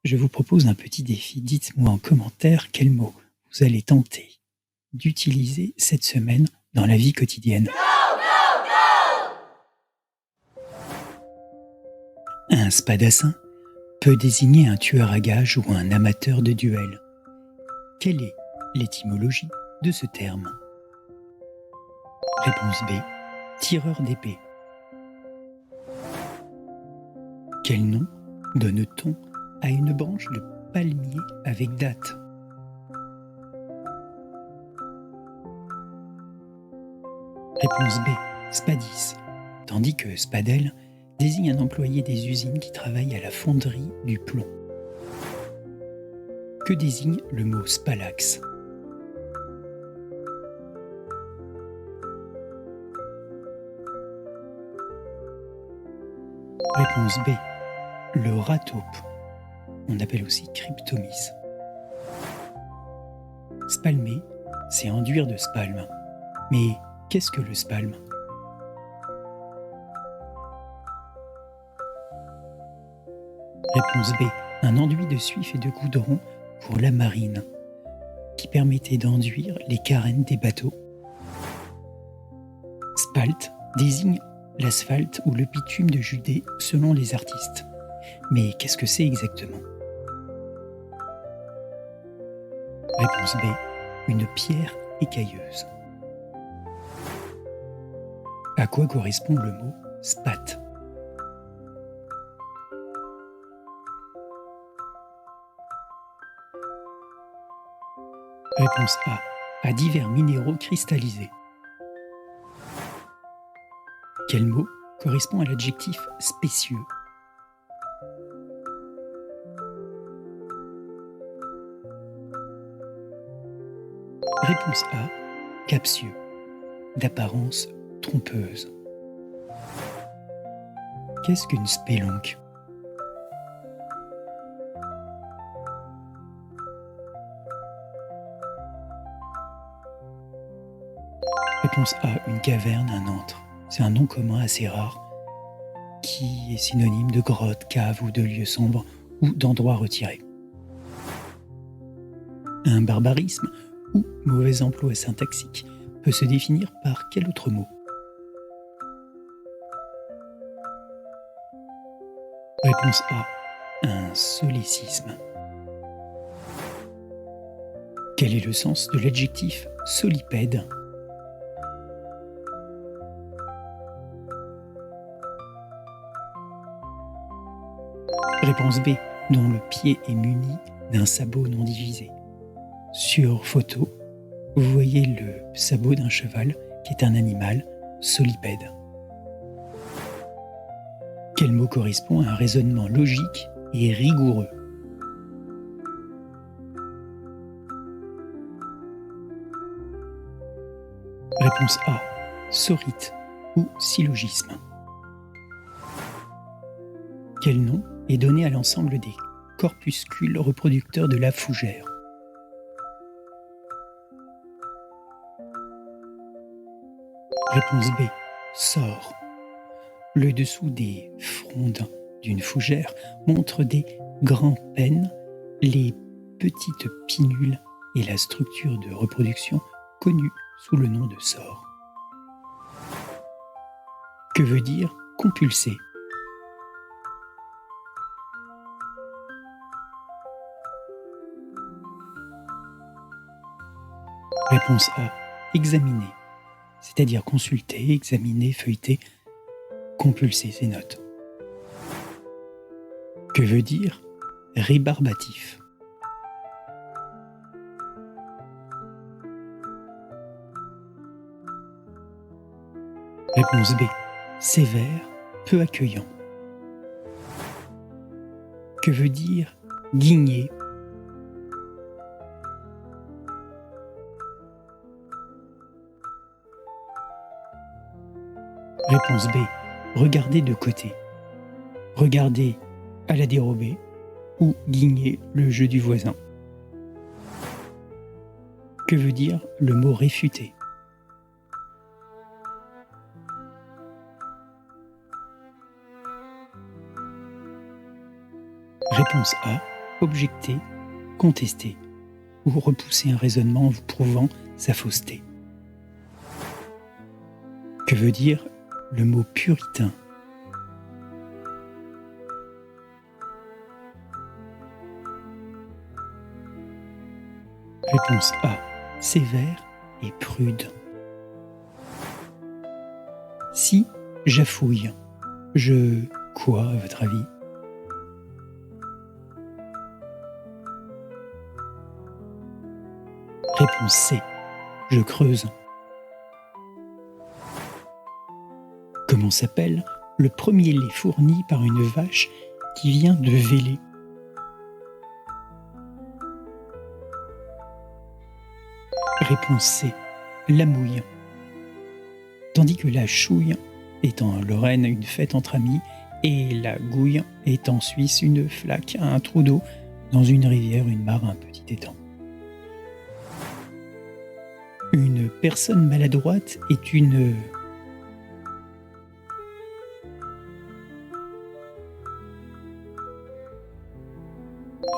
Je vous propose un petit défi. Dites-moi en commentaire quel mot vous allez tenter d'utiliser cette semaine dans la vie quotidienne. Un spadassin peut désigner un tueur à gages ou un amateur de duel. Quelle est l'étymologie de ce terme? Réponse B. Tireur d'épée. Quel nom donne-t-on à une branche de palmier avec date? Réponse B. Spadis, tandis que spadelle désigne un employé des usines qui travaille à la fonderie du plomb. Que désigne le mot spalax? Réponse B. Le rataupe. On appelle aussi cryptomis. Spalmer, c'est enduire de spalme. Mais qu'est-ce que le spalme? Réponse B. Un enduit de suif et de goudron pour la marine, qui permettait d'enduire les carènes des bateaux. Sphalte désigne l'asphalte ou le bitume de Judée selon les artistes. Mais qu'est-ce que c'est exactement? Réponse B. Une pierre écailleuse. À quoi correspond le mot spat? Réponse A. À divers minéraux cristallisés. Quel mot correspond à l'adjectif spécieux? Réponse A. Captieux, d'apparence trompeuse. Qu'est-ce qu'une spélonque? Réponse A. Une caverne, un antre. C'est un nom commun assez rare qui est synonyme de grotte, cave ou de lieu sombre ou d'endroit retiré. Un barbarisme ou mauvais emploi syntaxique peut se définir par quel autre mot? Réponse A. Un solécisme. Quel est le sens de l'adjectif solipède? Réponse B. Dont le pied est muni d'un sabot non divisé. Sur photo, vous voyez le sabot d'un cheval qui est un animal solipède. Quel mot correspond à un raisonnement logique et rigoureux? Réponse A. Sorite ou syllogisme. Quel nom est donné à l'ensemble des corpuscules reproducteurs de la fougère? Réponse B. Sort. Le dessous des frondes d'une fougère montre des grands pennes, les petites pinules et la structure de reproduction connue sous le nom de sort. Que veut dire compulser? Réponse A. Examiner, c'est-à-dire consulter, examiner, feuilleter, compulser ses notes. Que veut dire rébarbatif? Réponse B. Sévère, peu accueillant. Que veut dire guigner? Réponse B. Regarder de côté. Regarder à la dérobée ou guigner le jeu du voisin. Que veut dire le mot réfuter? Réponse A. objecter, contester ou repousser un raisonnement en vous prouvant sa fausseté. Que veut dire le mot puritain? Réponse A. Sévère et prude. Si j'affouille, quoi à votre avis? Réponse C. Je creuse. Comment s'appelle le premier lait fourni par une vache qui vient de véler? Réponse C. La mouille. Tandis que la chouille est en Lorraine une fête entre amis et la gouille est en Suisse une flaque, un trou d'eau dans une rivière, une mare, un petit étang. Une personne maladroite est une...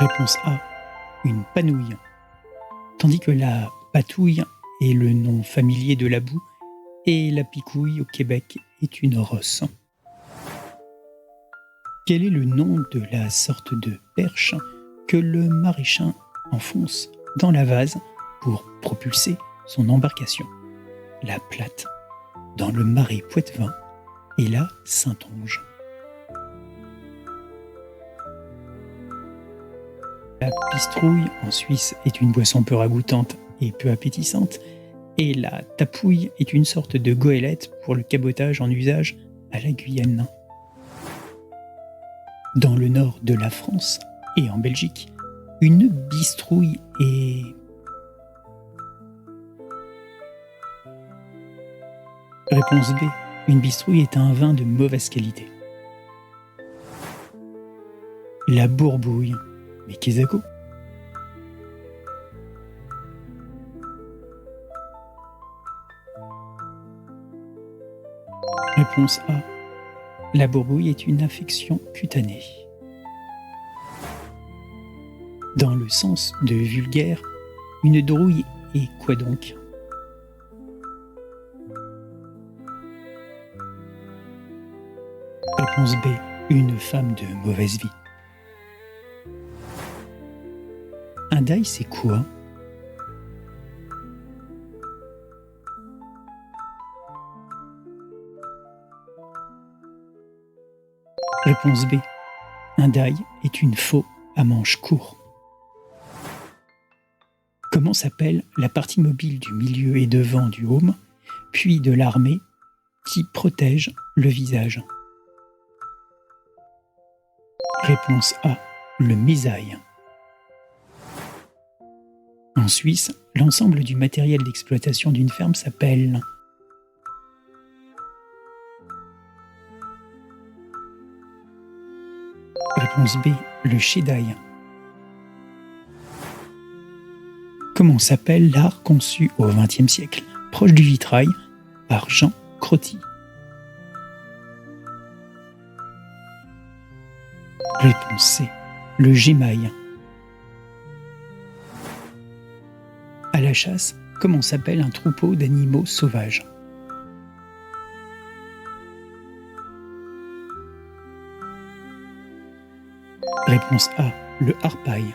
Réponse A. Une panouille. Tandis que la patouille est le nom familier de la boue et la picouille au Québec est une rosse. Quel est le nom de la sorte de perche que le maréchal enfonce dans la vase pour propulser son embarcation? La plate, dans le marais Poitevin, et la Saintonge. La pistrouille en Suisse est une boisson peu ragoûtante et peu appétissante, et la tapouille est une sorte de goélette pour le cabotage en usage à la Guyane. Dans le nord de la France et en Belgique, une bistrouille est... Réponse B. Une bistrouille est un vin de mauvaise qualité. La bourbouille. Mais qu'est-ce que c'est? Réponse A. La bourbouille est une affection cutanée. Dans le sens de vulgaire, une drouille est quoi donc? Réponse B. Une femme de mauvaise vie. Un dail, c'est quoi? Réponse B. Un dail est une faux à manche court. Comment s'appelle la partie mobile du milieu et devant du haume, puis de l'armée, qui protège le visage? Réponse A. Le mésaille. En Suisse, l'ensemble du matériel d'exploitation d'une ferme s'appelle... Réponse B. Le chédaille. Comment s'appelle l'art conçu au XXe siècle, proche du vitrail, par Jean Crotty? Réponse C. Le gémail. À la chasse, comment s'appelle un troupeau d'animaux sauvages? Réponse A. Le harpaille.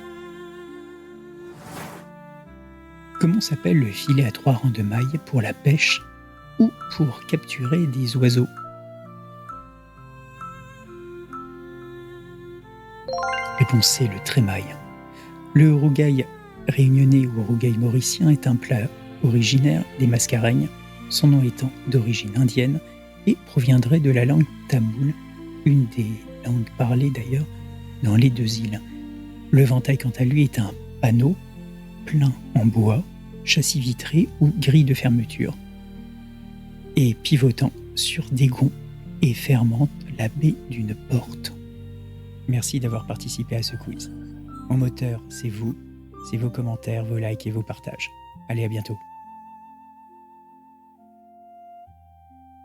Comment s'appelle le filet à 3 rangs de mailles pour la pêche ou pour capturer des oiseaux? Réponse C. Le trémaille. Le rougail réunionnais ou rougail mauricien est un plat originaire des Mascareignes, son nom étant d'origine indienne et proviendrait de la langue tamoule, une des langues parlées d'ailleurs dans les 2 îles. Le ventail, quant à lui, est un panneau plein en bois, châssis vitré ou grille de fermeture, et pivotant sur des gonds et fermant la baie d'une porte. Merci d'avoir participé à ce quiz. Mon moteur, c'est vous, c'est vos commentaires, vos likes et vos partages. Allez, à bientôt.